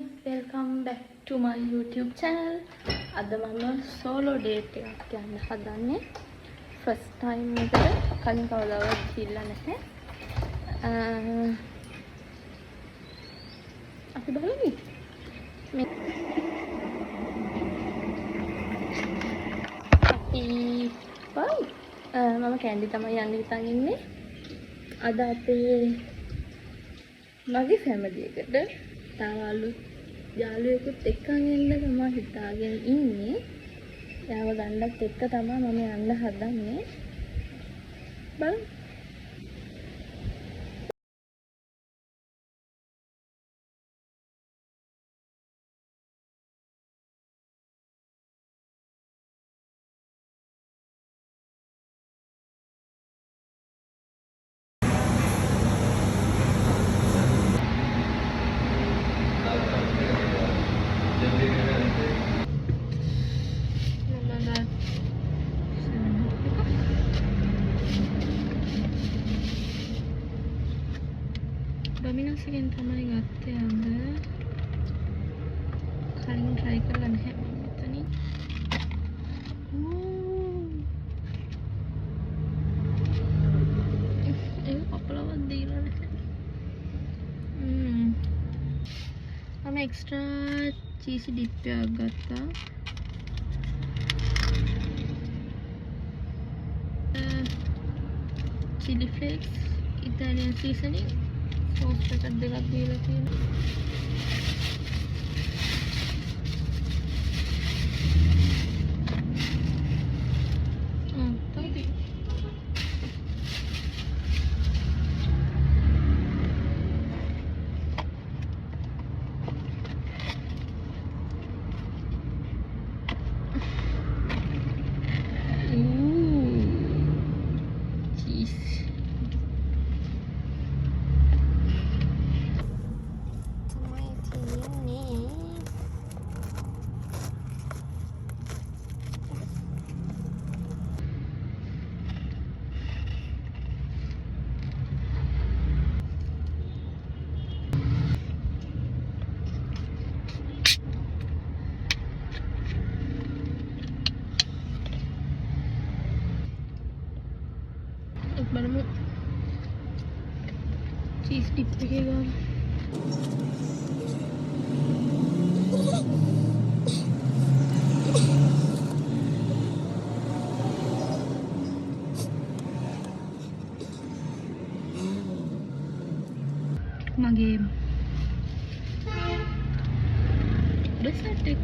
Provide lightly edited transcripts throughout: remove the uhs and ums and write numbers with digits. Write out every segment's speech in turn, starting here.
welcome back to my YouTube channel. අද මම solo date එකක් යන්න හදන්නේ. First time එකට කලින් කවදාවත් ගිහිල්ලා නැහැ. අපි බලමු. මම කැන්ඩි තමයි යන්න හිතන් ඉන්නේ. අද අපේ මගේ ෆැමිලි එකට තාලු යාළුවෙකුත් එක්කන් එන්න තමයි හිතාගෙන ඉන්නේ. යාව ගන්නත් එක්ක තමයි මම යන්න හදන්නේ. බලමු. Domino's එකෙන් තමයි ගත්තේ අද. කලින් try කරලා නැහැ මම මෙතනින්. ඒක කපලවත් දීලා නැහැ. මම extra cheesy dip එකක් ගත්තා. chili flakes, Italian seasoning. Sauce packet දෙකක් දීලා තියෙනවා. බලමු චීස් ටිප් එකේ ගන්න. මගේ ඩෙසර්ට් එක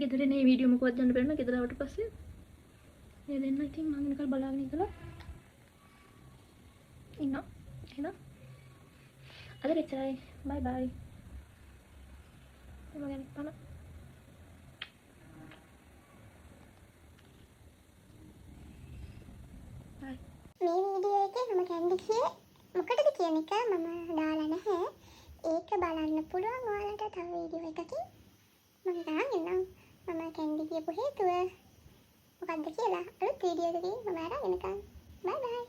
ගෙදර නේ වීඩියෝ මොකවත් ගන්න බැරි නා ගෙදර ආවට පස්සේ මේ දෙන්න ඉතින් මම නිකන් බලාගෙන ඉඳලා ඉන්නවා එහෙනම් අද එච්චරයි බයි බයි මම ගන්න පන බයි මේ වීඩියෝ එකේ මම කැන්ඩි කියේ මොකටද කියන එක මම දාලා නැහැ. ඒක බලන්න පුළුවන් ඔයාලට තව වීඩියෝ එකකින් මම දාන්න මම කැන්ඩි කියපු හේතුව මොකක්ද කියලා අලුත් වීඩියෝ එකකින් මම අරගෙන එනවා. බයි බයි.